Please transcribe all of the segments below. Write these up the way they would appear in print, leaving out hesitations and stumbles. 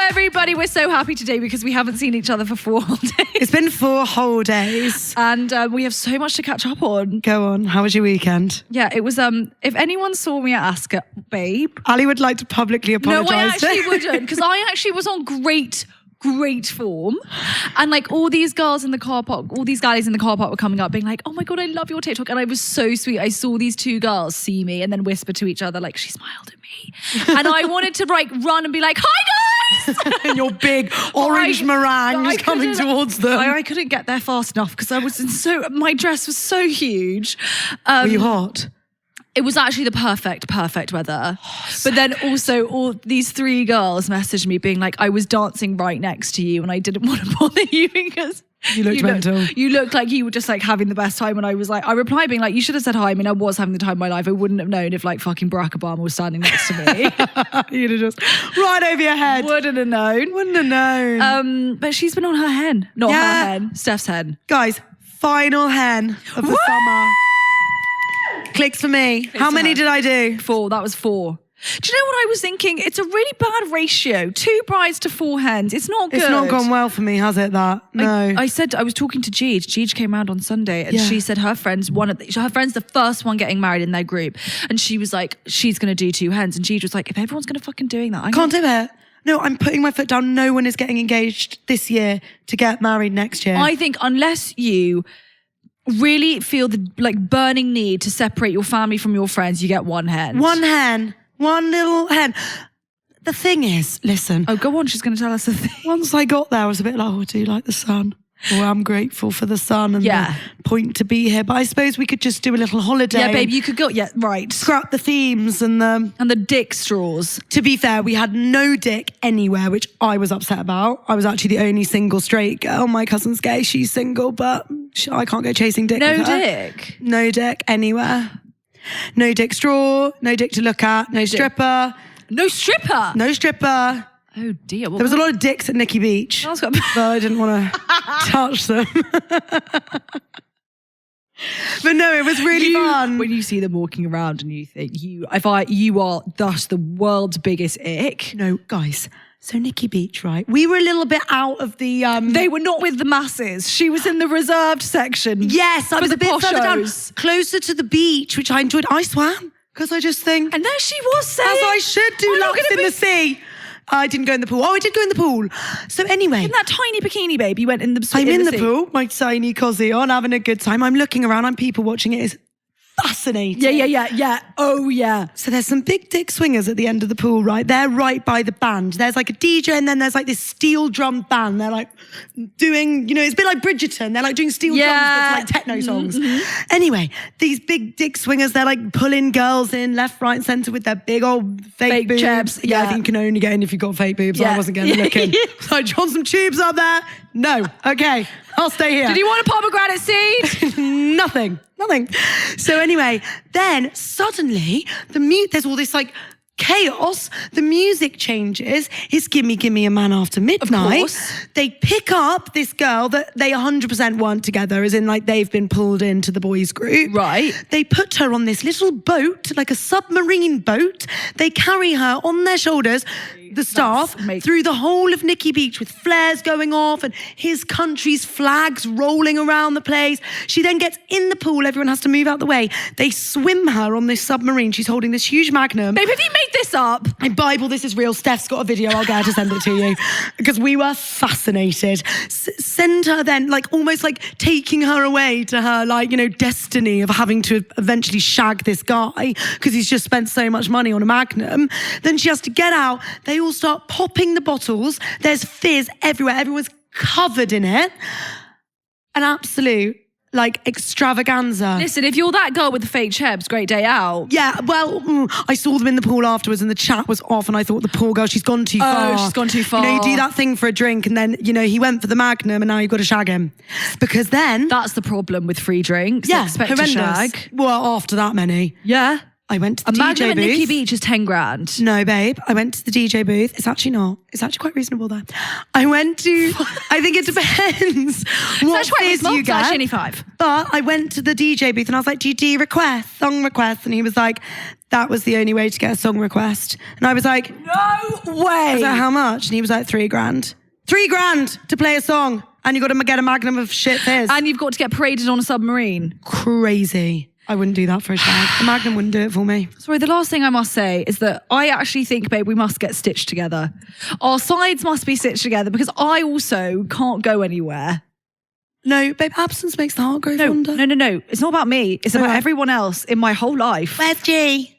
everybody. We're so happy today because we haven't seen each other for 4 whole days. It's been 4 whole days. And we have so much to catch up on. Go on. How was your weekend? Yeah, it was, if anyone saw me at Ascot, babe. Ali would like to publicly apologise. No, I actually wouldn't, because I actually was on great form. And like all these girls in the car park, all these galleys in the car park were coming up being like, oh my God, I love your TikTok. And I was so sweet. I saw these 2 girls see me and then whisper to each other, like, she smiled at me. And I wanted to like run and be like, hi guys. And your big orange meringue coming towards them. I couldn't get there fast enough because I was my dress was so huge. Were you hot? It was actually the perfect weather. But then also all these 3 girls messaged me being like, I was dancing right next to you and I didn't want to bother you because you looked mental. You looked like you were just like having the best time. And I was like, I replied being like, you should have said hi. I mean, I was having the time of my life. I wouldn't have known if like fucking Barack Obama was standing next to me. You'd have just right over your head. Wouldn't have known. But she's been on her hen. Not her hen, Steph's hen. Guys, final hen of the summer. Clicks for me. How many did I do? 4. That was 4. Do you know what I was thinking? It's a really bad ratio. 2 brides to 4 hens. It's not good. It's not gone well for me, has it, that? No. I said, I was talking to Jeej. Jeej came around on Sunday and she said her friend's the first one getting married in their group. And she was like, she's going to do 2 hens. And Jeej was like, if everyone's going to fucking doing that, I can't do it. No, I'm putting my foot down. No one is getting engaged this year to get married next year. I think unless you really feel the like burning need to separate your family from your friends, you get 1 hen. 1 hen. 1 little hen. The thing is, listen. Oh, go on. She's going to tell us the thing. Once I got there, I was a bit like, oh, I do like the sun. Or I'm grateful for the sun and the point to be here. But I suppose we could just do a little holiday. Yeah, babe, you could go. Yeah, right. Scrap the themes and the dick straws. To be fair, we had no dick anywhere, which I was upset about. I was actually the only single straight girl. My cousin's gay, she's single, but I can't go chasing dick. No dick? No dick anywhere. No dick straw, no dick to look at, no stripper. No stripper? No stripper. Oh dear. There was a lot of dicks at Nikki Beach, but I didn't want to touch them. But no, it was really fun. When you see them walking around and you think, you are thus the world's biggest ick. No, guys. So Nikki Beach, right? We were a little bit out of the... They were not with the masses. She was in the reserved section. Yes, I was a bit further down, closer to the beach, which I enjoyed. I swam, because I just think... And there she was saying... As I should do, laps in the sea. I didn't go in the pool. Oh, I did go in the pool. So anyway. In that tiny bikini, babe, you went in the pool. I'm in the pool, my tiny cosy on, having a good time. I'm looking around, I'm people watching it. It's fascinating. Yeah. Oh, yeah. So there's some big dick swingers at the end of the pool, right? They're right by the band. There's like a DJ and then there's like this steel drum band. They're like doing, it's a bit like Bridgerton. They're like doing steel drums, but like techno songs. Mm-hmm. Anyway, these big dick swingers, they're like pulling girls in left, right and centre with their big old fake boobs. Chubs. Yeah, I think you can only get in if you've got fake boobs. I wasn't going to look in. So I want some tubes up there. No. Okay. I'll stay here. Did you want a pomegranate seed? Nothing. So anyway, then suddenly there's all this like chaos. The music changes. It's Gimme Gimme a Man After Midnight. Of course. They pick up this girl that they 100% weren't together, as in like they've been pulled into the boys group. Right. They put her on this little boat, like a submarine boat. They carry her on their shoulders, the staff, through the whole of Nikki Beach with flares going off and his country's flags rolling around the place. She then gets in the pool. Everyone has to move out the way. They swim her on this submarine. She's holding this huge magnum. Babe, have you made this up? Bible, this is real. Steph's got a video. I'll get her to send it to you because we were fascinated. Send her then, like almost like taking her away to her, like, destiny of having to eventually shag this guy because he's just spent so much money on a magnum. Then she has to get out. They all start popping the bottles. There's fizz everywhere. Everyone's covered in it. An absolute like extravaganza. Listen, if you're that girl with the fake chebs, great day out. Yeah, well, I saw them in the pool afterwards and the chat was off and I thought the poor girl, she's gone too far. Oh, she's gone too far. You do that thing for a drink and then, he went for the magnum and now you've got to shag him. Because then... That's the problem with free drinks. Yeah, expect horrendous. To shag. Well, after that many. Yeah. I went to the DJ booth. A magnum at Nikki booth. Beach is 10 grand. No, babe. I went to the DJ booth. It's actually not. It's actually quite reasonable there. I went to... I think it depends what fizz you get. It's actually 5. But I went to the DJ booth and I was like, do you do requests, song requests? And he was like, that was the only way to get a song request. And I was like, No way. I was like, how much? And he was like, $3,000. $3,000 to play a song. And you got to get a magnum of shit fizz. And you've got to get paraded on a submarine. Crazy. I wouldn't do that for a shag. A magnum wouldn't do it for me. Sorry, the last thing I must say is that I actually think, babe, we must get stitched together. Our sides must be stitched together because I also can't go anywhere. No, babe, absence makes the heart grow fonder. No. It's not about me. It's about everyone else in my whole life. Where's G?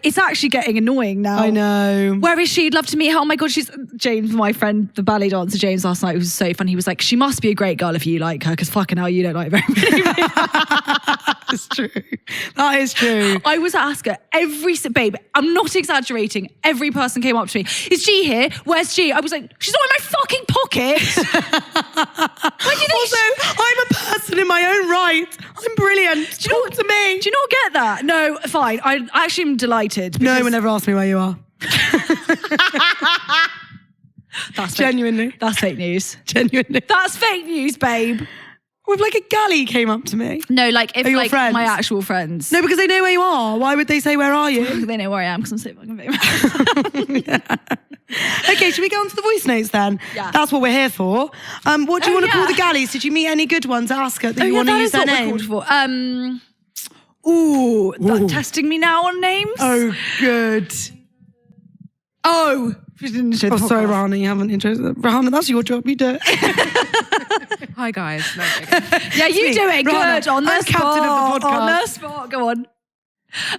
It's actually getting annoying now. I know. Where is she? I'd love to meet her. Oh my God, she's... James, my friend, the ballet dancer, James, last night was so fun. He was like, she must be a great girl if you like her because fucking hell, you don't like very many. That's true. That is true. I was asked her babe, I'm not exaggerating. Every person came up to me. Is G here? Where's G? I was like, she's not in my fucking pocket. Why do you think also, I'm a person in my own right. I'm brilliant. Talk to me. Do you not get that? No, fine. I actually am delighted. No one ever asked me where you are. That's genuinely. That's fake news. Genuinely. That's fake news, babe. Or if like a galley came up to me. No, like if like friends? my actual friends. No, because they know where you are. Why would they say, where are you? They know where I am because I'm so fucking famous. Yeah. Okay, should we go on to the voice notes then? Yeah. That's what we're here for. What do you want to call the galleys? Did you meet any good ones at Ascot that you want to use their name? Testing me now on names? Oh, good. Oh, sorry, Rahana, you haven't introduced it. Rahana, that's your job, you do it. Hi, guys. No, yeah, you do it Rahana, good on the I'm spot. captain of the podcast. On the spot, go on.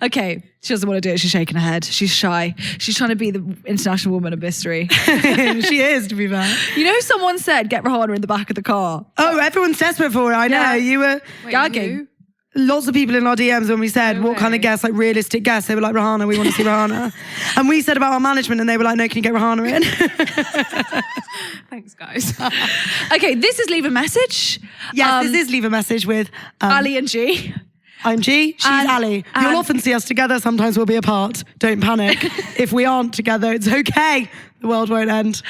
Okay, she doesn't want to do it. She's shaking her head. She's shy. She's trying to be the international woman of mystery. She is, to be fair. You know, someone said, get Rahana in the back of the car. Oh, everyone's desperate for it. I know. Yeah. You were gagging. Lots of people in our DMs when we said what kind of guests, like realistic guests, they were like, Rahana, we want to see Rahana. And we said about our management and they were like, no, can you get Rahana in? Thanks, guys. Okay, this is Leave a Message. Yes, this is Leave a Message with Ali and G. I'm G, she's Ali. You'll often see us together, sometimes we'll be apart. Don't panic. If we aren't together, it's okay. The world won't end.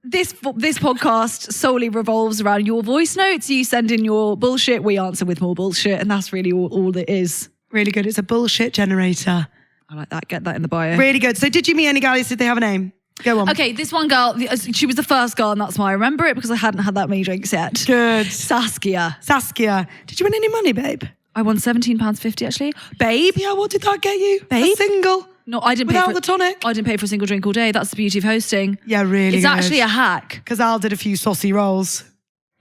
This podcast solely revolves around your voice notes. You send in your bullshit, we answer with more bullshit, and that's really all it is. Really good. It's a bullshit generator. I like that. Get that in the bio. Really good. So did you meet any galleys? Did they have a name? Go on. Okay, this one girl, she was the first girl, and that's why I remember it, because I hadn't had that many drinks yet. Good. Saskia. Did you win any money, babe? I won £17.50 actually. Babe. Yeah, what did that get you? Babe. A single? No, I didn't Without pay for the tonic? I didn't pay for a single drink all day. That's the beauty of hosting. Yeah, really It's actually a hack. Because Al did a few saucy rolls.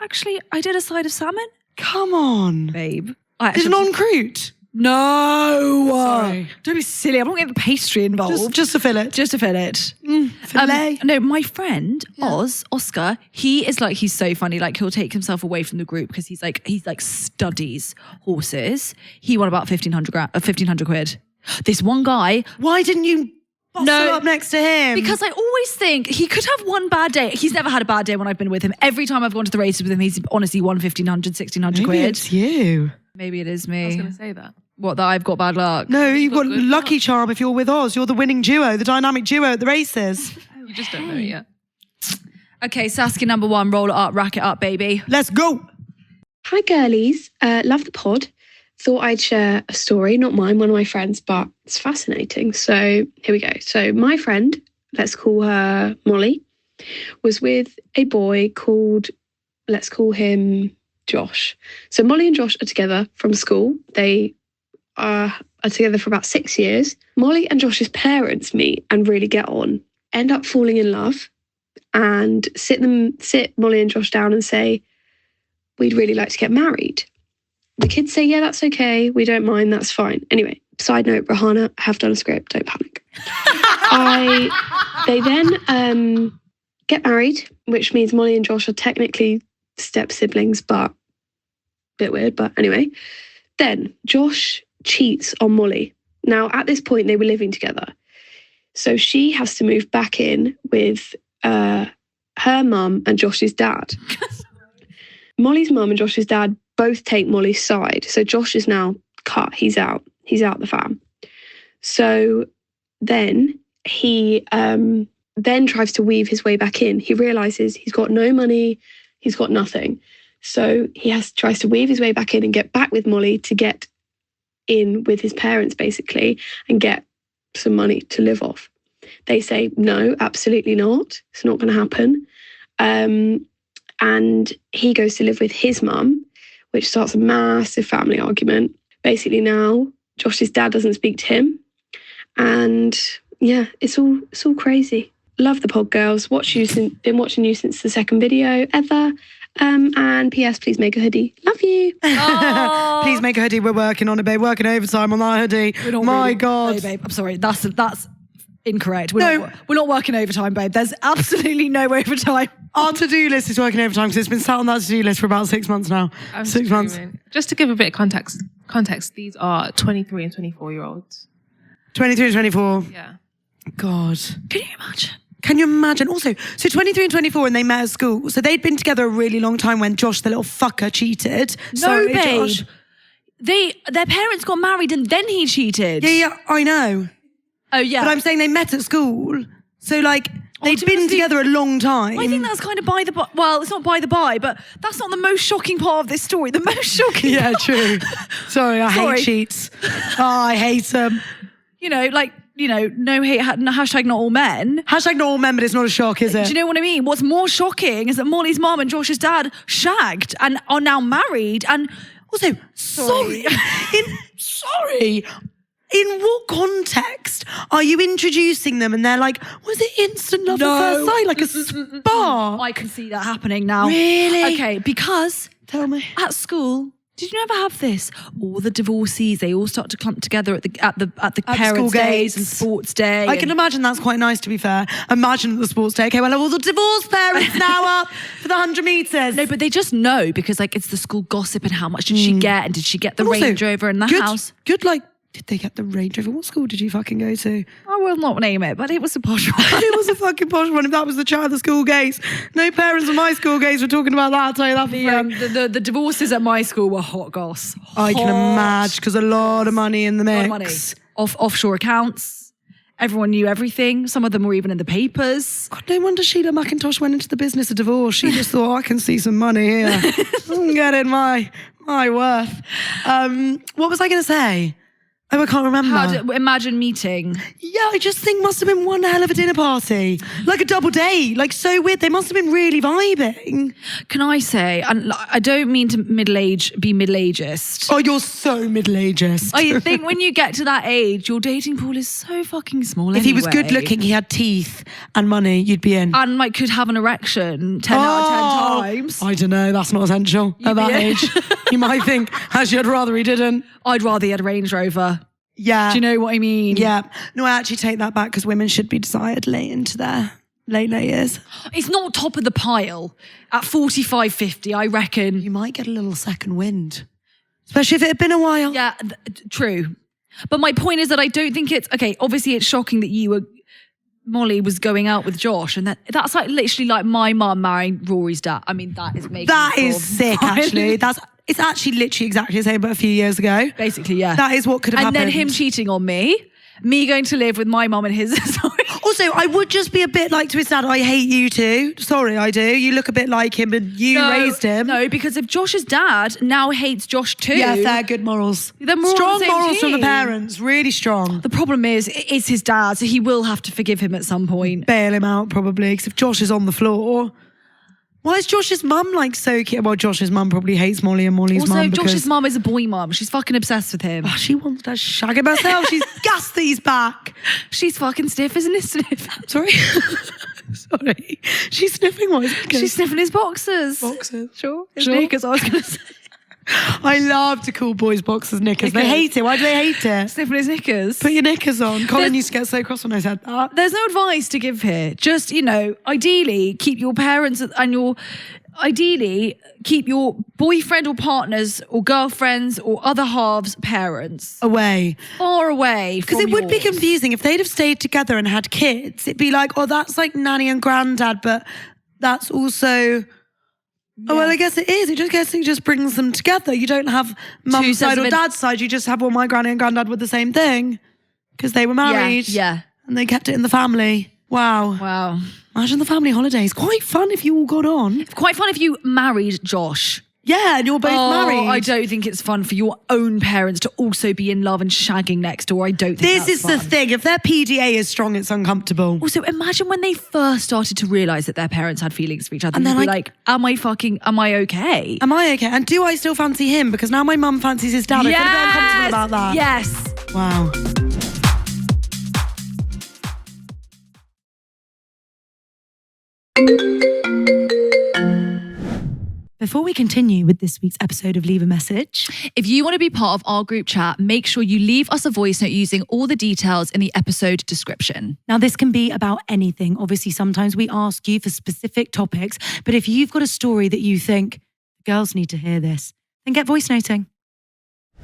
Actually, I did a side of salmon. Come on. Babe. Did an en croûte? No. Sorry. Don't be silly. I'm not getting the pastry involved. Just to fill it. Just to fill it. Filet. No, my friend, Oscar, he's so funny. Like, he'll take himself away from the group because he's like studies horses. He won about 1,500 quid. This one guy. Why didn't you bustle up next to him? Because I always think he could have one bad day. He's never had a bad day when I've been with him. Every time I've gone to the races with him, he's honestly won 1,500, 1,600 quid. Maybe it's you. Maybe it is me. I was going to say that. What, that I've got bad luck? No, you've got lucky charm if you're with Oz. You're the winning duo, the dynamic duo at the races. You just don't know it yet. Okay, Saskia number one, roll it up, rack it up, baby. Let's go. Hi, girlies. Love the pod. Thought I'd share a story, not mine, one of my friends, but it's fascinating. So here we go. So my friend, let's call her Molly, was with a boy called, let's call him Josh. So Molly and Josh are together from school. They are together for about 6 years. Molly and Josh's parents meet and really get on, end up falling in love, and sit Molly and Josh down and say, we'd really like to get married. The kids say, yeah, that's okay. We don't mind. That's fine. Anyway, side note, Rahana, I have done a script. Don't panic. They then get married, which means Molly and Josh are technically step siblings, but a bit weird. But anyway, then Josh cheats on Molly. Now, at this point, they were living together. So she has to move back in with her mum and Josh's dad. Molly's mum and Josh's dad both take Molly's side. So Josh is now cut. He's out. He's out the fam. So then he then tries to weave his way back in. He realises he's got no money. He's got nothing. So he tries to weave his way back in and get back with Molly to get in with his parents basically and get some money to live off. They say, no, absolutely not. It's not going to happen. And he goes to live with his mum, which starts a massive family argument. Basically now, Josh's dad doesn't speak to him. And yeah, it's all crazy. Love the pod, girls. Been watching you since the second video ever. And P.S. please make a hoodie. Love you. Oh. Please make a hoodie. We're working on it, babe. Working overtime on that hoodie. My God. No, babe. I'm sorry. That's incorrect. We're not working overtime, babe. There's absolutely no overtime. Our to-do list is working overtime because it's been sat on that to-do list for about 6 months now. 6 months. Just to give a bit of context, these are 23 and 24-year-olds. 23 and 24. Yeah. God. Can you imagine? Can you imagine? Also, so 23 and 24 and they met at school. So they'd been together a really long time when Josh, the little fucker, cheated. No, Sorry, babe. Josh. Their parents got married and then he cheated. Yeah, I know. Oh, yeah. But I'm saying they met at school. So, like, they'd been together a long time. I think that's kind of by the by. Well, it's not by the by, but that's not the most shocking part of this story. The most shocking Yeah, part. true. Sorry, I hate cheats. Oh, I hate them. No hate, hashtag not all men. Hashtag not all men, but it's not a shock, is it? Do you know what I mean? What's more shocking is that Molly's mum and Josh's dad shagged and are now married. And also, sorry. In what context are you introducing them and they're like, was it instant love at first sight? Like a spa? I can see that happening now. Really? Okay, because Tell me. at school, did you never have this? All the divorcees, they all start to clump together at the parents' days and sports day. I can imagine that's quite nice, to be fair. Imagine at the sports day, okay, well, all the divorced parents now up for the 100 metres. No, but they just know because it's the school gossip and how much did she get and did she get the Also, Range Rover in the house? Good, did they get the Range Rover? What school did you fucking go to? I will not name it, but it was a posh one. It was a fucking posh one. If that was the chat of the school gates, no parents of my school gates were talking about that. I'll tell you that for free. The divorces at my school were hot goss. I can imagine, because a lot of money in the mix. A lot of money. Offshore accounts. Everyone knew everything. Some of them were even in the papers. God, no wonder Sheila McIntosh went into the business of divorce. She just thought, I can see some money here. I'm getting my worth. What was I going to say? Oh, I can't remember. Imagine meeting. Yeah, I just think must have been one hell of a dinner party. Like a double date. Like so weird. They must have been really vibing. Can I say, and I don't mean to be middle-ageist. Oh, you're so middle-ageist. I think when you get to that age, your dating pool is so fucking small If he was good looking, he had teeth and money, you'd be in. And could have an erection 10 out of 10 times. I don't know, that's not essential at that age. You might think, actually, I'd rather he didn't. I'd rather he had a Range Rover. Yeah. Do you know what I mean? Yeah. No, I actually take that back because women should be desired late into their late years. It's not top of the pile. At 45, 50, I reckon. You might get a little second wind. Especially if it had been a while. Yeah, true. But my point is that I don't think it's... Okay, obviously it's shocking that Molly was going out with Josh, and that's literally like my mum marrying Rory's dad. I mean, that is making... That is sick, actually. It's actually literally exactly the same, but a few years ago. Basically, yeah. That is what could have happened. And then him cheating on me going to live with my mum and his... Sorry. Also, I would just be a bit like to his dad, I hate you too. Sorry, I do. You look a bit like him and you raised him. No, because if Josh's dad now hates Josh too... Yeah, they're good morals. They're more strong on the same morals from the team. parents, really strong. The problem is, it's his dad, so he will have to forgive him at some point. Bail him out probably, because if Josh is on the floor... Why is Josh's mum so cute? Well, Josh's mum probably hates Molly and Molly's mum. Also, Josh's mum is a boy mum. She's fucking obsessed with him. Oh, she wants to shag him herself. She's gassed that he's back. She's fucking stiff, isn't it? Sniff. Sorry? Sorry. She's sniffing what? She's sniffing his boxers. Boxers. Sure. His knickers, I was going to say. I love to call boys boxers knickers. They hate it. Why do they hate it? Sniffing his knickers. Put your knickers on. Colin used to get so cross when I said that. There's no advice to give here. Just, ideally keep your parents and ideally keep your boyfriend or partners or girlfriends or other halves' parents away. Far away. Because it would be confusing if they'd have stayed together and had kids. It'd be like, oh, that's like nanny and granddad, but that's also... Oh, well, I guess it is. It just brings them together. You don't have mum's side or dad's side. You just have, well, my granny and granddad were the same thing because they were married. Yeah. And they kept it in the family. Wow. Imagine the family holidays. Quite fun if you all got on. Quite fun if you married Josh. Yeah, and you're both married. I don't think it's fun for your own parents to also be in love and shagging next door. I don't think This that's is fun. the thing. If their PDA is strong, it's uncomfortable. Also, imagine when they first started to realise that their parents had feelings for each other. And And they're they'd be like, am I okay? Am I okay? And do I still fancy him? Because now my mum fancies his dad. I feel a bit uncomfortable about that. Yes. Wow. Before we continue with this week's episode of Leave a Message, If you want to be part of our group chat, make sure you leave us a voice note using all the details in the episode description. now this can be about anything. Obviously, sometimes we ask you for specific topics, but if you've got a story that you think girls need to hear this, then get voice noting.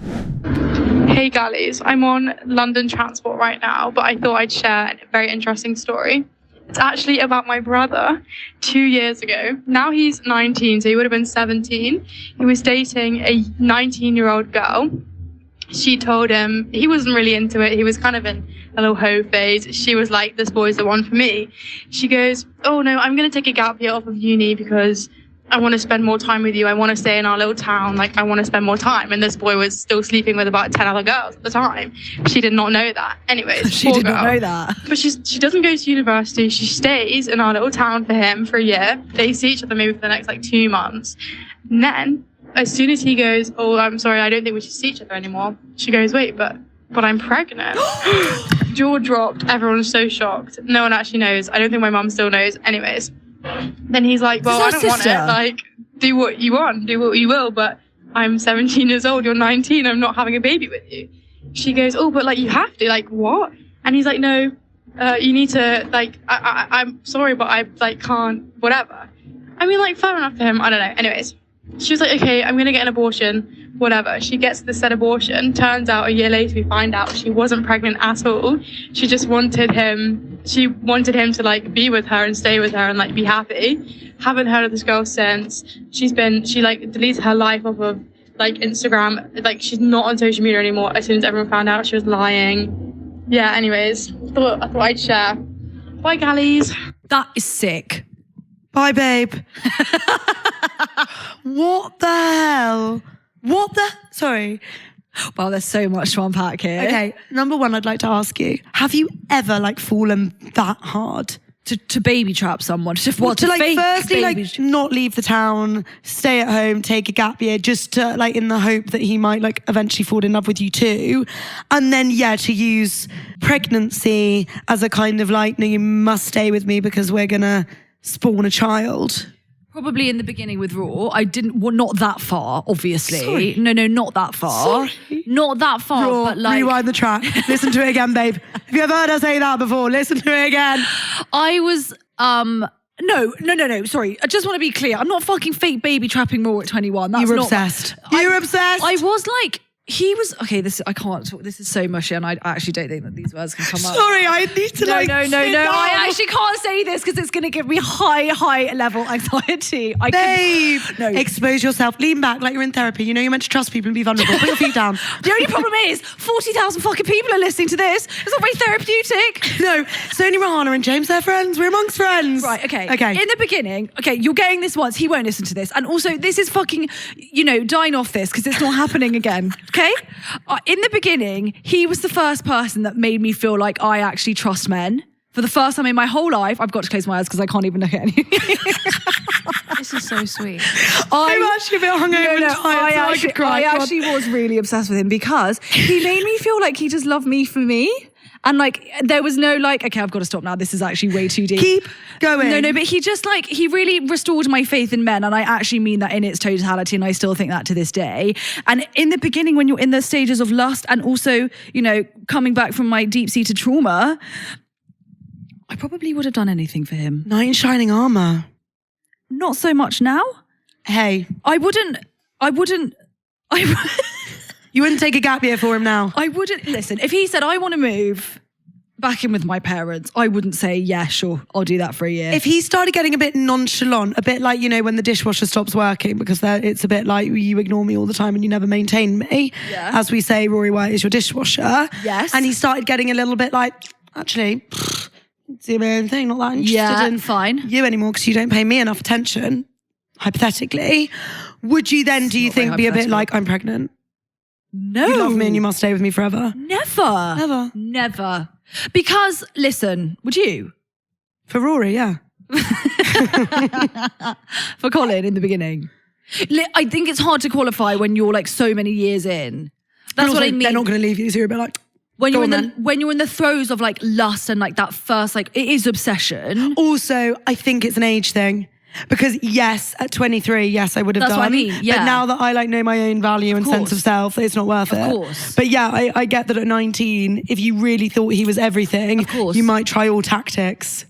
Hey Gallies, I'm on London transport right now, but I thought I'd share a very interesting story. It's actually about my brother 2 years ago. Now he's 19, so he would have been 17. He was dating a 19-year-old girl. She told him he wasn't really into it. He was kind of in a little hoe phase. She was like, this boy's the one for me. She goes, oh no, I'm going to take a gap year off of uni because I want to spend more time with you. I want to stay in our little town. Like, I want to spend more time. And this boy was still sleeping with about 10 other girls at the time. She did not know that. Anyways, She poor did not girl. know that. But she doesn't go to university. She stays in our little town for him for a year. They see each other maybe for the next 2 months. And then, as soon as he goes, oh, I'm sorry, I don't think we should see each other anymore. She goes, wait, but I'm pregnant. Jaw dropped. Everyone's so shocked. No one actually knows. I don't think my mum still knows. Anyways. Then he's like, well, I This is don't our want sister. it. Like, do what you want, do what you will, but I'm 17 years old, you're 19, I'm not having a baby with you. She goes, oh, but you have to, what? And he's like, no, you need to, I'm sorry, but I can't, whatever. I mean, fair enough for him, I don't know. Anyways, she was like, okay, I'm gonna get an abortion, whatever. She gets the said abortion. Turns out a year later we find out she wasn't pregnant at all. She just wanted him to be with her and stay with her and be happy. Haven't heard of this girl since. She deleted her life off of Instagram. She's not on social media anymore. As soon as everyone found out she was lying. Yeah, anyways, I thought I'd share. Bye, Gallies. That is sick. Bye, babe. What the hell? Sorry. Well, there's so much to unpack here. Okay, number one, I'd like to ask you, have you ever fallen that hard? To baby trap someone. To fake firstly, baby not leave the town, stay at home, take a gap year, just to, in the hope that he might, eventually fall in love with you too. And then, to use pregnancy as a kind of no, you must stay with me because we're going to spawn a child. Probably in the beginning with Raw. Not that far, obviously. Sorry. No, not that far. Sorry. Not that far, Raw, but rewind the track. Listen to it again, babe. Have you ever heard her say that before? Listen to it again. I was, no, sorry. I just want to be clear. I'm not fucking fake baby trapping Raw at 21. That's You were not, obsessed. You were obsessed. I was he was, okay, I can't talk, this is so mushy and I actually don't think that these words can come up. Sorry, I need to No, sit I down. actually can't say this because it's going to give me high level anxiety. Babe, No. expose yourself. Lean back like you're in therapy. You know you're meant to trust people and be vulnerable. Put your feet down. The only problem is 40,000 fucking people are listening to this. It's not very therapeutic. No, it's only Rahana and James. They're friends. We're amongst friends. Right, okay. Okay. In the beginning, you're getting this once. He won't listen to this. And also, this is fucking, dine off this because it's not happening again. Okay? In the beginning, he was the first person that made me feel like I actually trust men. For the first time in my whole life, I've got to close my eyes because I can't even look at any. This is so sweet. I'm actually a bit hungover and tired, so I could cry. I Go on. actually was really obsessed with him because he made me feel like he just loved me for me. And there was no okay, I've got to stop now. This is actually way too deep. Keep going. No, but he just he really restored my faith in men. And I actually mean that in its totality. And I still think that to this day. And in the beginning, when you're in the stages of lust and also, coming back from my deep-seated trauma, I probably would have done anything for him. Knight in shining armor. Not so much now. Hey, I wouldn't. you wouldn't take a gap year for him now. I wouldn't listen. If he said, I want to move back in with my parents, I wouldn't say, yeah, sure, I'll do that for a year. If he started getting a bit nonchalant, a bit when the dishwasher stops working, because it's a bit you ignore me all the time and you never maintain me. Yeah. As we say, Rory White is your dishwasher. Yes. And he started getting a little bit actually, do my own thing, not that interested in fine. you anymore because you don't pay me enough attention, hypothetically. Would you then, do you not very think, be a bit hypothetical. like, I'm pregnant? No. You love me and you must stay with me forever? Never. Never. Because, listen, would you? For Rory, yeah. For Colin in the beginning. I think it's hard to qualify when you're like so many years in. That's what I mean. They're not going to leave you, so you're a bit like, when go you're on, when you're in the throes of like lust and like that first, like it is obsession. Also, I think it's an age thing. Because yes, at 23, yes, I would have That's done. what I mean, yeah. But now that I like know my own value and sense of self, it's not worth it. Of course. But yeah, I get that at 19, if you really thought he was everything, Of course. you might try all tactics.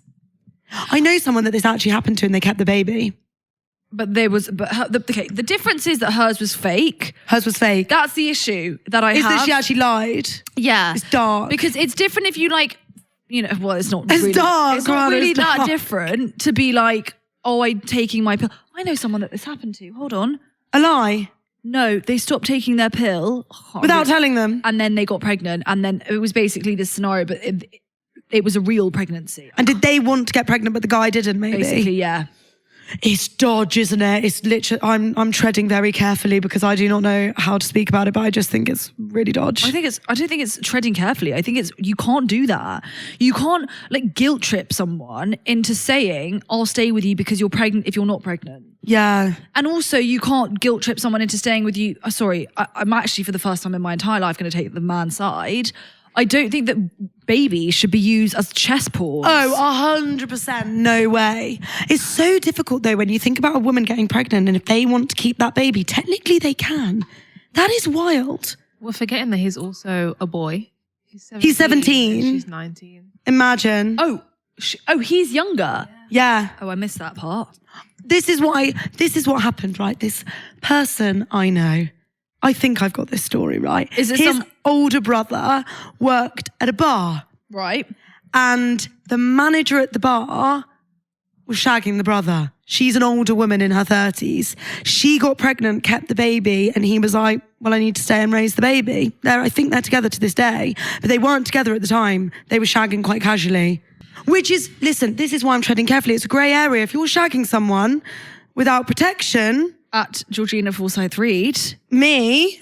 I know someone that this actually happened to and they kept the baby. But the difference is that hers was fake. Hers was fake. That's the issue that I Is have. that she actually lied? Yeah. It's dark. Because it's different if you like, you know, well, it's not It's really, dark, it's not Grant, really it's that dark. different to be like, oh, I'm taking my pill. I know someone that this happened to. Hold on. A lie? No, they stopped taking their pill. Without telling them? And then they got pregnant. And then it was basically this scenario, but it was a real pregnancy. And did they want to get pregnant but the guy didn't, maybe? Basically, yeah. It's dodge, isn't it? It's literally, I'm treading very carefully because I do not know how to speak about it, but I just think it's really dodge. I don't think it's treading carefully. I think you can't do that. You can't like guilt trip someone into saying, I'll stay with you because you're pregnant if you're not pregnant. Yeah. And also you can't guilt trip someone into staying with you. I'm actually for the first time in my entire life going to take the man's side. I don't think that babies should be used as chess pawns. Oh, 100%. No way. It's so difficult though when you think about a woman getting pregnant and if they want to keep that baby, technically they can. That is wild. We're forgetting that he's also a boy. He's 17. And she's 19. Imagine. Oh, he's younger. Yeah. Oh, I missed that part. This is what happened, right? This person I know, I think I've got this story right. Is it his older brother worked at a bar. Right. And the manager at the bar was shagging the brother. She's an older woman in her 30s. She got pregnant, kept the baby, and he was like, well, I need to stay and raise the baby. I think they're together to this day, but they weren't together at the time. They were shagging quite casually. Which is, listen, this is why I'm treading carefully. It's a grey area. If you're shagging someone without protection... At Georgina Forsyth Reed. Me,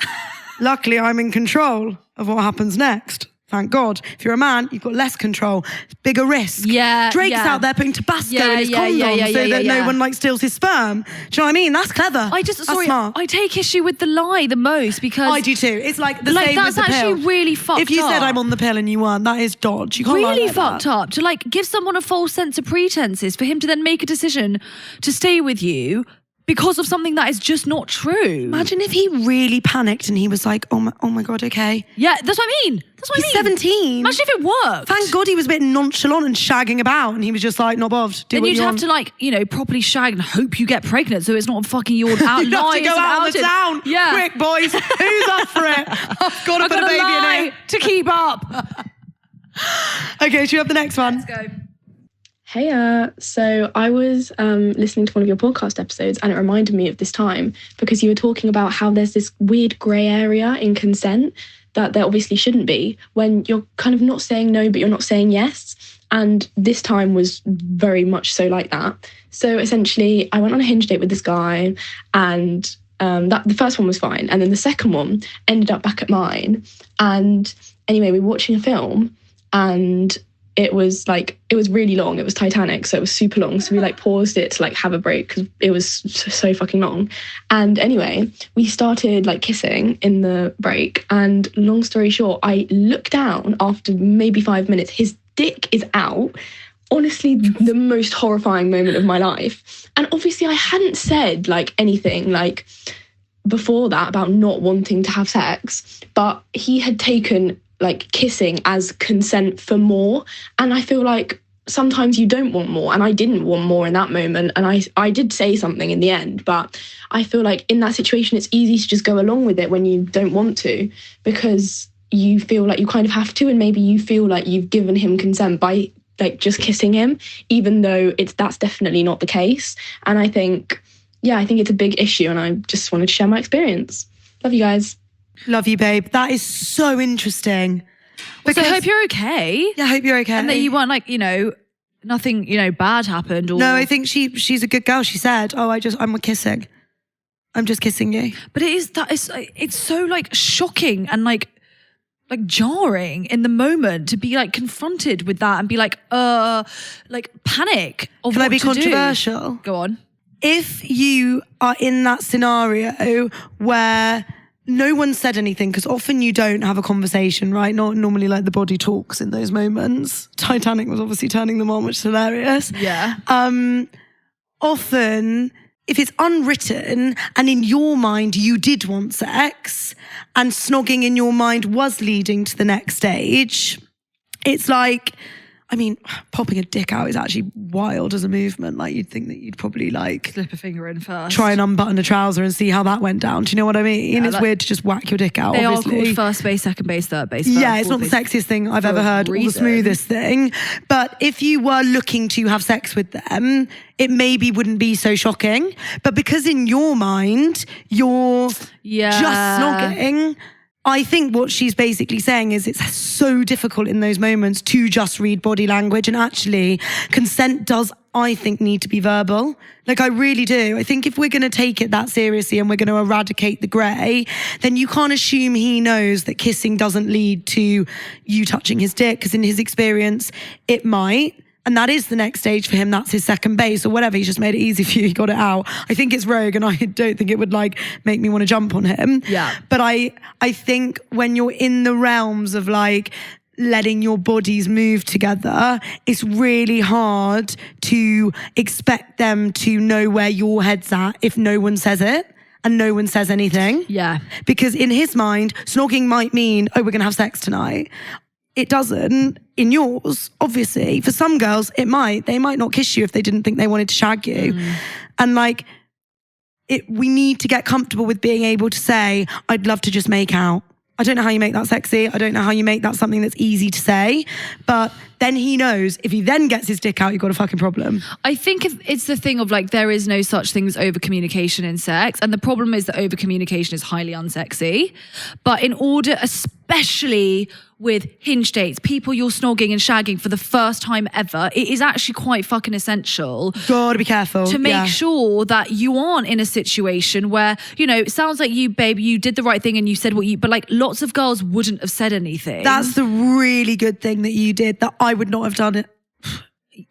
luckily I'm in control of what happens next. Thank God. If you're a man, you've got less control. Bigger risk. Yeah. Drake's yeah. out there putting Tabasco Yeah, in his yeah, condom yeah, so that yeah. no one like steals his sperm. Do you know what I mean? That's clever. That's smart. I take issue with the lie the most because I do too. It's like the like same that's with the actually pill. really fucked up. If you said I'm on the pill and you weren't, that is dodge. You can't lie really like fucked that. up to like give someone a false sense of pretenses for him to then make a decision to stay with you because of something that is just not true. Imagine if he really panicked and he was like, oh my God, okay. Yeah, that's what I mean. He's 17. Imagine if it worked. Thank God he was a bit nonchalant and shagging about and he was just like, not bothered. Then you'd have to like, you know, properly shag and hope you get pregnant so it's not fucking your out. You'd have to go out on the town. Yeah. Quick, boys. Who's up for it? I've got to put a baby in it. to keep up. Okay, should we have the next one? Let's go. Hey, so I was listening to one of your podcast episodes and it reminded me of this time because you were talking about how there's this weird grey area in consent that there obviously shouldn't be when you're kind of not saying no, but you're not saying yes. And this time was very much so like that. So essentially, I went on a Hinge date with this guy and the first one was fine. And then the second one ended up back at mine. And anyway, we were watching a film and it was really long. It was Titanic, so it was super long. So we like paused it to like have a break because it was so fucking long. And anyway, we started like kissing in the break. And long story short, I looked down after maybe 5 minutes. His dick is out. Honestly, the most horrifying moment of my life. And obviously I hadn't said like anything like before that about not wanting to have sex, but he had taken like kissing as consent for more. And I feel like sometimes you don't want more. And I didn't want more in that moment. And I did say something in the end, but I feel like in that situation, it's easy to just go along with it when you don't want to, because you feel like you kind of have to. And maybe you feel like you've given him consent by like just kissing him, even though that's definitely not the case. And I think it's a big issue. And I just wanted to share my experience. Love you guys. Love you, babe. That is so interesting. So I hope you're okay. Yeah, I hope you're okay. And that you weren't like, you know, nothing, you know, bad happened. Or No, I think she's a good girl. She said, I'm kissing. I'm just kissing you. But it's so like shocking and like jarring in the moment to be like confronted with that and be like panic of Can what I be to do. controversial? Go on. If you are in that scenario where no one said anything, because often you don't have a conversation, right? Not normally like the body talks in those moments. Titanic was obviously turning them on, which is hilarious. Yeah. Often, if it's unwritten and in your mind you did want sex and snogging in your mind was leading to the next stage, it's like, I mean, popping a dick out is actually wild as a movement. Like, you'd think that you'd probably like Slip a finger in first. try and unbutton a trouser and see how that went down. Do you know what I mean? Yeah, It's like, weird to just whack your dick out, They obviously. are called first base, second base, third base. Yeah, it's not the sexiest thing I've ever heard or the reason. smoothest thing. But if you were looking to have sex with them, it maybe wouldn't be so shocking. But because in your mind, you're just snogging, I think what she's basically saying is it's so difficult in those moments to just read body language. And actually, consent does, I think, need to be verbal. Like, I really do. I think if we're going to take it that seriously and we're going to eradicate the grey, then you can't assume he knows that kissing doesn't lead to you touching his dick, because in his experience, it might. And that is the next stage for him. That's his second base or whatever. He's just made it easy for you. He got it out. I think it's rogue, and I don't think it would like make me want to jump on him. Yeah. But I think when you're in the realms of like letting your bodies move together, it's really hard to expect them to know where your head's at if no one says it and no one says anything. Yeah. Because in his mind, snogging might mean, oh, we're going to have sex tonight. It doesn't in yours, obviously. For some girls, it might. They might not kiss you if they didn't think they wanted to shag you. And like, we need to get comfortable with being able to say, I'd love to just make out. I don't know how you make that sexy. I don't know how you make that something that's easy to say. But then he knows if he then gets his dick out, you've got a fucking problem. I think it's the thing of like, there is no such thing as over communication in sex. And the problem is that over communication is highly unsexy. But in order, especially with hinge dates, people you're snogging and shagging for the first time ever, it is actually quite fucking essential. Gotta be careful. To make sure that you aren't in a situation where, you know, it sounds like you, babe, you did the right thing and you said what you, but like lots of girls wouldn't have said anything. That's the really good thing that you did that I would not have done it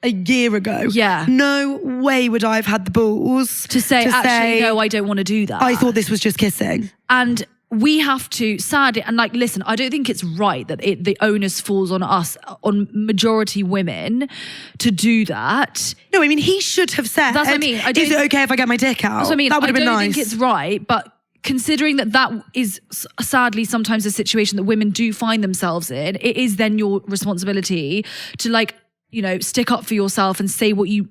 a year ago. Yeah. No way would I have had the balls to say, actually, no, I don't want to do that. I thought this was just kissing. And we have to, sadly, and like, listen, I don't think it's right that the onus falls on us, on majority women, to do that. No, I mean, he should have said, that's what I mean. Is it okay if I get my dick out? That's what I mean. That would have been nice. I don't think it's right, but considering that is sadly sometimes a situation that women do find themselves in, it is then your responsibility to like, you know, stick up for yourself and say what you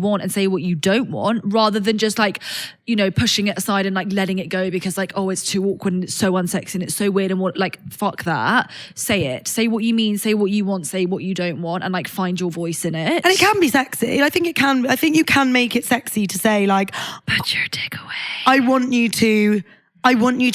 want and say what you don't want, rather than just like, you know, pushing it aside and like letting it go because like, oh, it's too awkward and it's so unsexy and it's so weird and what, like, fuck that. Say it. Say what you mean, say what you want, say what you don't want, and like find your voice in it. And it can be sexy. I think it can. I think you can make it sexy to say like, put your dick away. I want you to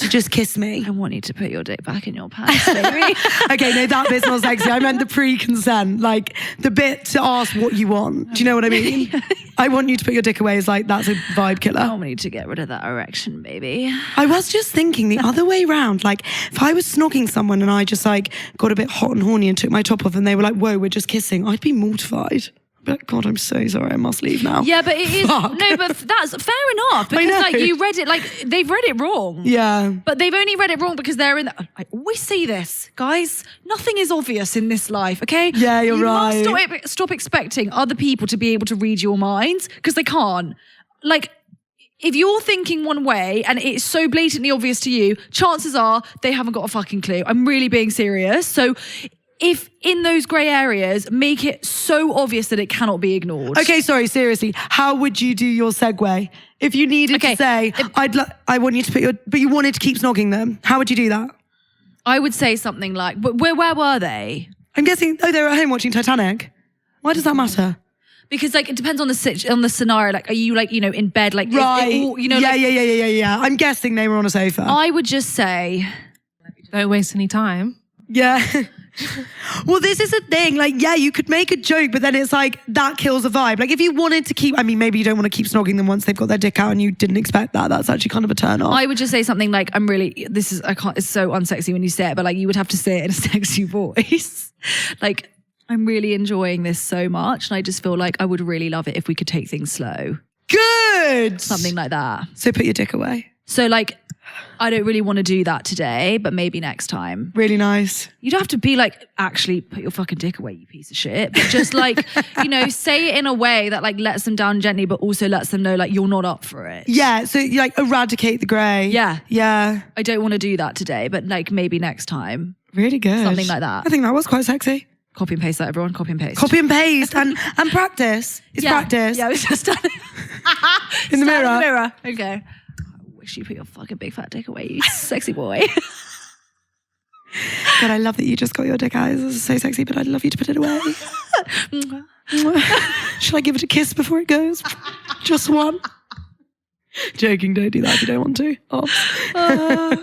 just kiss me. I want you to put your dick back in your pants, baby. Okay, no, that bit's not sexy. I meant the pre-consent, like the bit to ask what you want. Do you know what I mean? I want you to put your dick away is like, that's a vibe killer. I want you to get rid of that erection, baby. I was just thinking the other way round. Like, if I was snogging someone and I just like got a bit hot and horny and took my top off and they were like, whoa, we're just kissing, I'd be mortified. But God, I'm so sorry, I must leave now. Yeah, but it is, Fuck. no, but that's fair enough. Because like you read it, like they've read it wrong. Yeah. But they've only read it wrong because they're in, I always say this, guys, nothing is obvious in this life, okay? Yeah, you're right. You must stop expecting other people to be able to read your minds, because they can't. Like, if you're thinking one way and it's so blatantly obvious to you, chances are they haven't got a fucking clue. I'm really being serious. So if in those grey areas, make it so obvious that it cannot be ignored. Okay, sorry, seriously. How would you do your segue? If you needed to say, I want you to put but you wanted to keep snogging them, how would you do that? I would say something like, where were they? I'm guessing, they were at home watching Titanic. Why does that matter? Because like it depends on the scenario. Like, are you like, you know, in bed? Like, right? You know, Yeah. I'm guessing they were on a sofa. I would just say, don't waste any time. Yeah. Well, this is a thing. Like, yeah, you could make a joke, but then it's like that kills the vibe. Like, if you wanted to keep, I mean, maybe you don't want to keep snogging them once they've got their dick out and you didn't expect that. That's actually kind of a turn off. I would just say something like, it's so unsexy when you say it, but like you would have to say it in a sexy voice. Like, I'm really enjoying this so much. And I just feel like I would really love it if we could take things slow. Good. Something like that. So put your dick away. So like, I don't really want to do that today, but maybe next time. Really nice. You'd have to be like, actually put your fucking dick away, you piece of shit. But just like, say it in a way that like lets them down gently, but also lets them know like you're not up for it. Yeah, so you like eradicate the grey. Yeah. Yeah. I don't want to do that today, but like maybe next time. Really good. Something like that. I think that was quite sexy. Copy and paste that, everyone. Copy and paste. Copy and paste and practice. It's practice. Yeah, it's just standing in the mirror. In the mirror. Okay. I wish you put your fucking big fat dick away, you sexy boy. God, I love that you just got your dick out. This is so sexy, but I'd love you to put it away. Should I give it a kiss before it goes? Just one. Joking, don't do that if you don't want to. Oh. I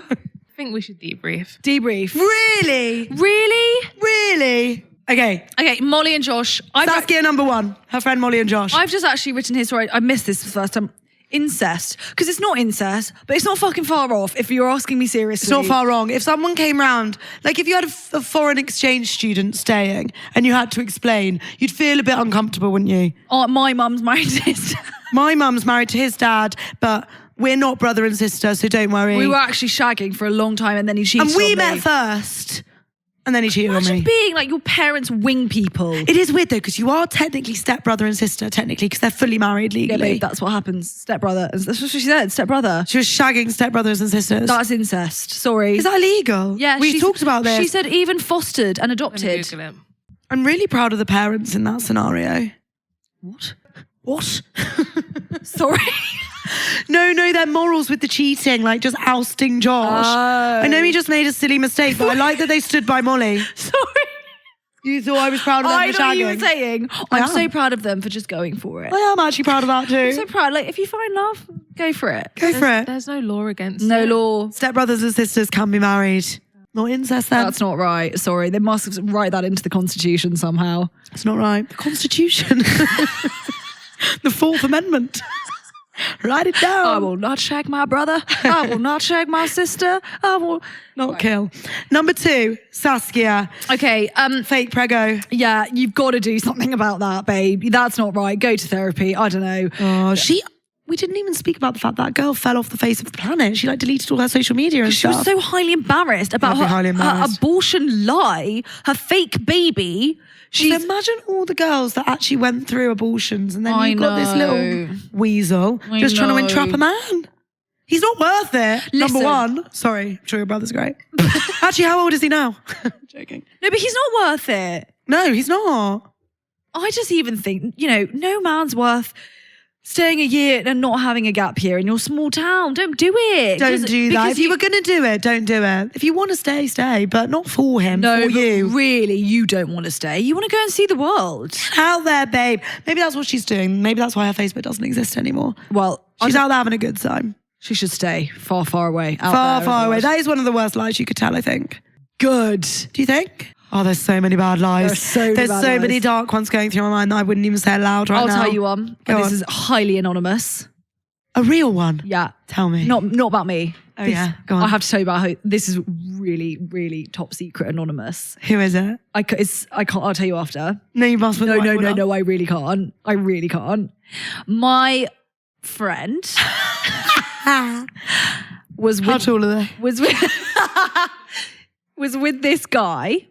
think we should debrief. Debrief. Really? Really? Really? Okay. Okay, Molly and Josh. Saskia number 1. Her friend Molly and Josh. I've just actually written here, sorry, I missed this the first time. Incest. Because it's not incest, but it's not fucking far off if you're asking me seriously. It's not far wrong. If someone came round, like if you had a foreign exchange student staying and you had to explain, you'd feel a bit uncomfortable, wouldn't you? Oh, my mum's married to his dad. My mum's married to his dad, but we're not brother and sister, so don't worry. We were actually shagging for a long time and then he cheated on me. And we met first. And then he cheated on me. Imagine being like your parents' wing people. It is weird though, because you are technically stepbrother and sister, technically, because they're fully married Yeah, legally. babe, that's what happens. Stepbrother. That's what she said, stepbrother. She was shagging stepbrothers and sisters. That's incest. Sorry. Is that illegal? Yeah. We talked about this. She said even fostered and Let me adopted. Google it. I'm really proud of the parents in that scenario. What? What? Sorry. No, their morals with the cheating, like just ousting Josh. I know he just made a silly mistake, but I like that they stood by Molly. Sorry. You thought I was proud of them I for know shagging? you were saying. I I'm am. so proud of them for just going for it. I am actually proud of that too. I'm so proud. Like, if you find love, go for it. Go for it. There's no law against No it. law. Stepbrothers and sisters can be married. Not incest then. That's not right. Sorry. They must write that into the Constitution somehow. It's not right. The Constitution. The 4th Amendment. Write it down. I will not shag my brother. I will not shag my sister. I will not kill. Number 2, Saskia. Okay. Fake prego. Yeah, you've got to do something about that, babe. That's not right. Go to therapy. I don't know. Oh, we didn't even speak about the fact that girl fell off the face of the planet. She like deleted all her social media and She stuff. was so highly embarrassed about Highly her embarrassed. abortion lie, her fake baby. So imagine all the girls that actually went through abortions and then I you've got this know. little weasel I just trying to know. entrap a man. He's not worth it. Listen. Number 1. Sorry, I'm sure your brother's great. Actually, how old is he now? Joking. No, but he's not worth it. No, he's not. I just even think, no man's worth staying a year and not having a gap year in your small town. Don't do it. Don't do that. If you were going to do it, don't do it. If you want to stay, stay, but not for him, No, for but you. really, you don't want to stay. You want to go and see the world. Out there, babe. Maybe that's what she's doing. Maybe that's why her Facebook doesn't exist anymore. Well, She's out there having a good time. she should stay far, far away. Far away. That is one of the worst lies you could tell, I think. Good. Do you think? Oh, there's so many bad lies. There's so many many lies. dark ones going through my mind that I wouldn't even say aloud right I'll now. tell you one. Go This on. is highly anonymous. A real one? Yeah. Tell me. Not about me. Oh, yeah. Go on. I have to tell you about how this is really, really top secret anonymous. Who is it? I can't. I'll tell you after. No, you must. No. I really can't. I really can't. My friend was How with tall are they? was with this guy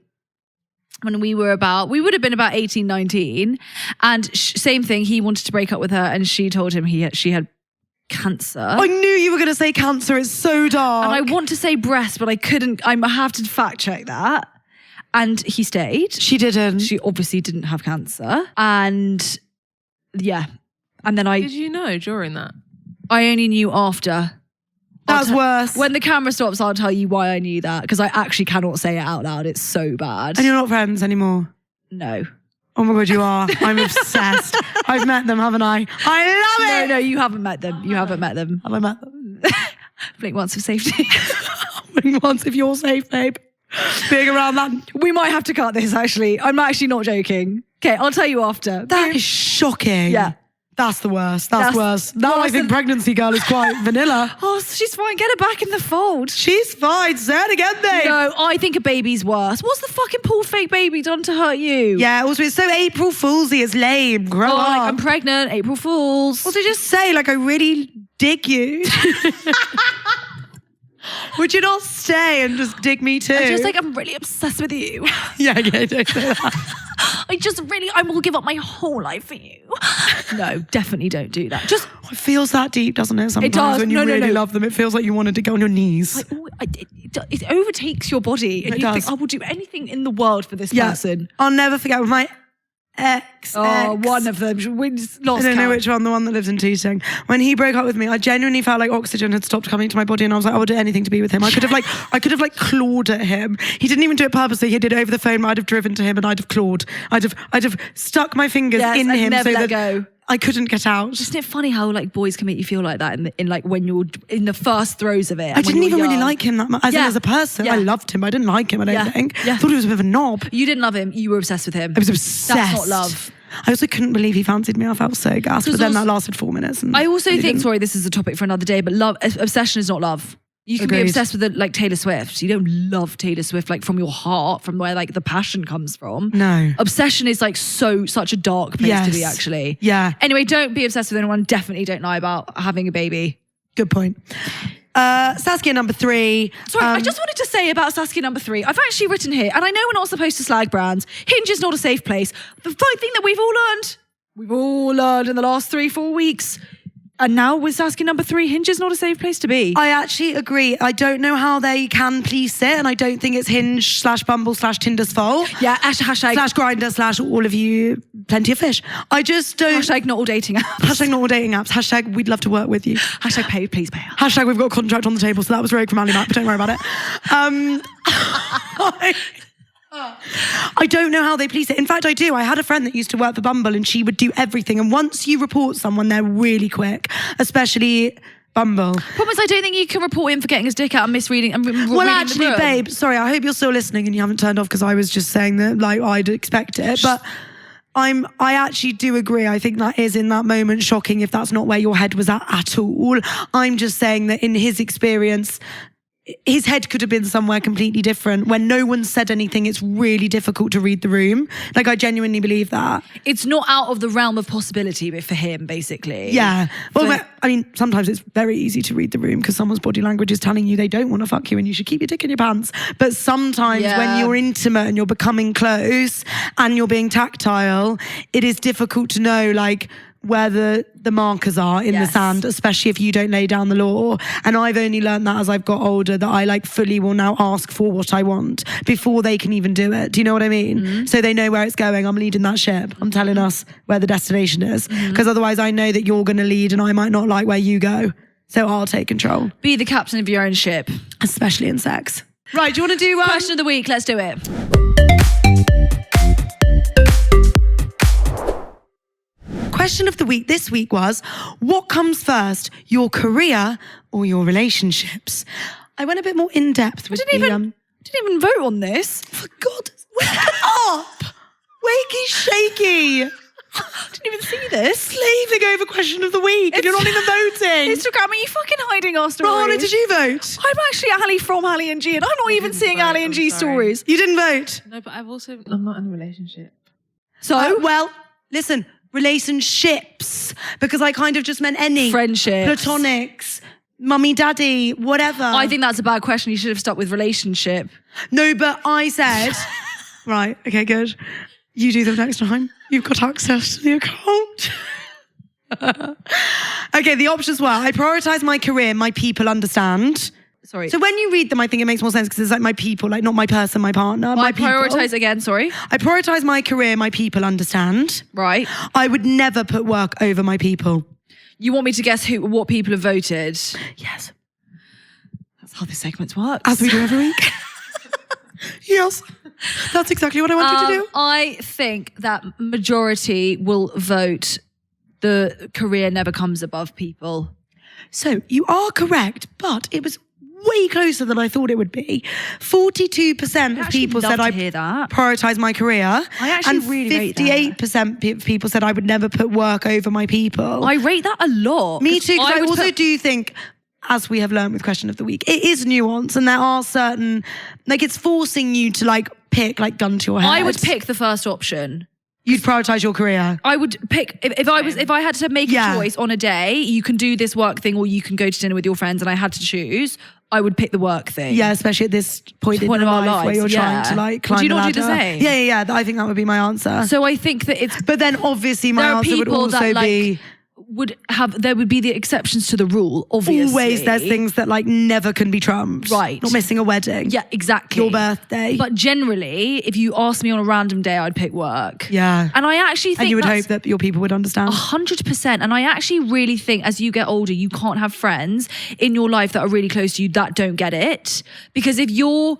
when we would have been about 18, 19. And same thing, he wanted to break up with her and she told him she had cancer. I knew you were going to say cancer. It's so dark. And I want to say breast, but I couldn't. I have to fact check that. And he stayed. She didn't. She obviously didn't have cancer. And yeah. And then Did you know during that? I only knew after. That's worse. When the camera stops, I'll tell you why I knew that. Because I actually cannot say it out loud. It's so bad. And you're not friends anymore? No. Oh my God, you are. I'm obsessed. I've met them, haven't I? I love it. No, you haven't met them. You haven't met them. Have I met them? Blink once for safety. Once if you're safe, babe. being around that. We might have to cut this, actually. I'm actually not joking. Okay, I'll tell you after. That is shocking. Yeah. That's the worst. That's worse. Now I worse think than- pregnancy girl is quite vanilla. Oh, she's fine. Get her back in the fold. She's fine. Say it again, babe. No, I think a baby's worse. What's the fucking poor fake baby done to hurt you? Yeah, also it's so April Foolsy. It's lame. Grow Oh, up. like, I'm pregnant. April Fools. Also just say, like, I really dig you. Would you not stay and just dig me too? I'm just like, I'm really obsessed with you. yeah, don't say that. I will give up my whole life for you. No, definitely don't do that. Just, It feels that deep, doesn't it? Sometimes does. when you No, no, really no. love them, it feels like you wanted to go on your knees. it overtakes your body. And It you does. think, I will do anything in the world for this person. I'll never forget with my ex. One of them. We just lost I don't know count. which one, the one that lives in Tooting. When he broke up with me, I genuinely felt like oxygen had stopped coming to my body, and I was like, I would do anything to be with him. I could have clawed at him. He didn't even do it purposely. He did it over the phone. I'd have driven to him and I'd have clawed. I'd have stuck my fingers Yes, in I'd him never so let that go. I couldn't get out. Isn't it funny how like boys can make you feel like that in like when you're in the first throes of it? I didn't even really like him that much. As in, Yeah. as a person, Yeah. I loved him. I didn't like him, I don't Yeah. think. Yeah. Thought he was a bit of a knob. You didn't love him. You were obsessed with him. I was obsessed. That's not love. I also couldn't believe he fancied me. I felt so gassed. But then that lasted 4 minutes. And I also he think, didn't. sorry, this is a topic for another day, but obsession is not love. You can be Agreed. obsessed with like Taylor Swift. You don't love Taylor Swift like from your heart, from where like the passion comes from. No. Obsession is like such a dark place to be, actually. Yeah. Anyway, don't be obsessed with anyone. Definitely don't lie about having a baby. Good point. Saskia number 3. Sorry, I just wanted to say about Saskia number 3. I've actually written here, and I know we're not supposed to slag brands. Hinge is not a safe place. The thing that we've all learned in the last 3-4 weeks. And now with Saskia number 3, Hinge is not a safe place to be. I actually agree. I don't know how they can police it, and I don't think it's Hinge / Bumble / Tinder's fault. Yeah, hashtag # Grindr / all of you, plenty of fish. I just don't. Hashtag not all dating apps. Hashtag not all dating apps. Hashtag we'd love to work with you. Hashtag please pay us. Hashtag we've got a contract on the table, so that was rogue from Ali Mac, but don't worry about it. I don't know how they police it. In fact, I do. I had a friend that used to work for Bumble, and she would do everything. And once you report someone, they're really quick, especially Bumble. Problem is, I don't think you can report him for getting his dick out and misreading and reading Well, the actually, room. babe, sorry, I hope you're still listening and you haven't turned off because I was just saying that, like, I'd expect it. But I actually do agree. I think that is in that moment shocking if that's not where your head was at all. I'm just saying that in his experience, his head could have been somewhere completely different. When no one said anything, it's really difficult to read the room. Like, I genuinely believe that. It's not out of the realm of possibility for him, basically. Yeah. Well, But- I mean, sometimes it's very easy to read the room because someone's body language is telling you they don't want to fuck you and you should keep your dick in your pants. But sometimes Yeah. when you're intimate and you're becoming close and you're being tactile, it is difficult to know, like, where the markers are in the Yes. sand, especially if you don't lay down the law. And I've only learned that as I've got older, that I like fully will now ask for what I want before they can even do it. Do you know what I mean? Mm-hmm. So they know where it's going. I'm leading that ship. I'm telling us where the destination is. Mm-hmm. Because otherwise I know that you're going to lead and I might not like where you go. So I'll take control, Be the captain of your own ship. especially in sex. Right, do you want to do Question of the week. Let's do it. Question of the week this week was, what comes first, your career or your relationships? I went a bit more in depth with Didn't even vote on this. for God, wake up! Wakey shaky! Didn't even see this. Slaving over question of the week and you're not even voting. Instagram, are you fucking hiding our stories? Rahana, did you vote? I'm actually Ali from Ali and G, and I'm not even seeing vote, Ali and I'm G sorry. stories. You didn't vote? No, but I'm not in a relationship. So, Well, listen, relationships, because I kind of just meant any. friendships. Platonics, mummy, daddy, whatever. I think that's a bad question. You should have stuck with relationship. No, but I said, right, okay, good. You do them next time. You've got access to the account. Okay, the options were, I prioritise my career, my people understand. Sorry. So when you read them, I think it makes more sense because it's like my people, like not my person, my partner, my I people. prioritise again, sorry. I prioritise my career, my people understand. Right. I would never put work over my people. You want me to guess what people have voted? Yes. That's how this segment works. As we do every week. Yes. That's exactly what I want you to do. I think that majority will vote the career never comes above people. So you are correct, but it was way closer than I thought it would be. 42% of people said I hear that. prioritize my career. I actually and really rate that. 58% of people said I would never put work over my people. I rate that a lot. Me too, because I would also put- do think, as we have learned with Question of the Week, it is nuance, and there are certain, like, it's forcing you to like pick like gun to your head. I would pick the first option. You'd prioritize your career. I would pick if I had to make a choice on a day, you can do this work thing or you can go to dinner with your friends, and I had to choose, I would pick the work thing. Yeah, especially at this point in of your our life where lives, you're trying to like climb Would you the not ladder. do the same? Yeah. I think that would be my answer. So I think that it's. But then obviously my there are answer would people also that like be there would be the exceptions to the rule. Obviously, always there's things that like never can be trumped. Right. Not missing a wedding. Yeah, exactly. Your birthday. But generally, if you ask me on a random day, I'd pick work. Yeah. And I actually think and you would that's hope that your people would understand. 100%. And I actually really think as you get older, you can't have friends in your life that are really close to you that don't get it. Because if you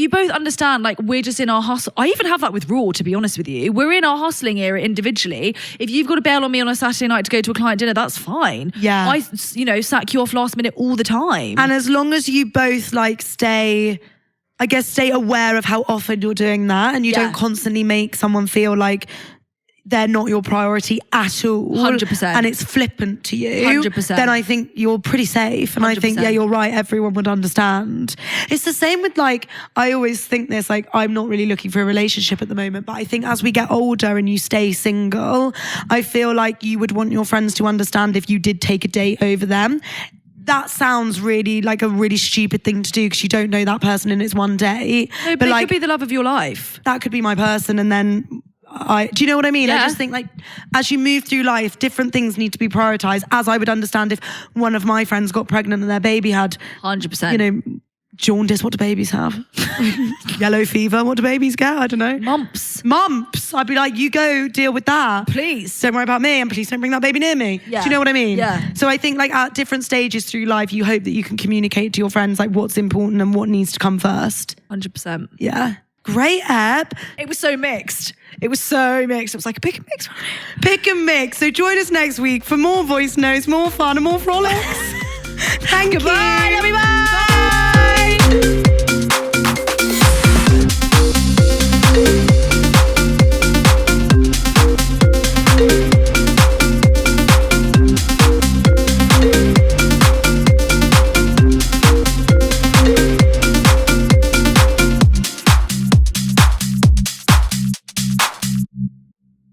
both understand, like, we're just in our hustle. I even have that with Raw, to be honest with you. We're in our hustling era individually. If you've got to bail on me on a Saturday night to go to a client dinner, that's fine. Yeah. I, sack you off last minute all the time. And as long as you both like stay aware of how often you're doing that, and you don't constantly make someone feel like they're not your priority at all. 100%. And it's flippant to you. 100%. Then I think you're pretty safe. And I think, 100%. yeah, you're right. Everyone would understand. It's the same with like, I always think this, like, I'm not really looking for a relationship at the moment, but I think as we get older and you stay single, I feel like you would want your friends to understand if you did take a date over them. That sounds really like a really stupid thing to do because you don't know that person in its one day. No, but it like, could be the love of your life. that could be my person, and then do you know what I mean? Yeah. I just think like as you move through life, different things need to be prioritized. As I would understand if one of my friends got pregnant and their baby had 100%. Jaundice, what do babies have? Yellow fever, what do babies get? I don't know. Mumps. I'd be like, you go deal with that. Please. Don't worry about me, and please don't bring that baby near me. Yeah. Do you know what I mean? Yeah. So I think like at different stages through life, you hope that you can communicate to your friends like what's important and what needs to come first. 100%. Yeah. Great app. It was so mixed. It was like a pick and mix. Pick and mix. So join us next week for more voice notes, more fun and more frolics. Thank you. Goodbye, love you, bye.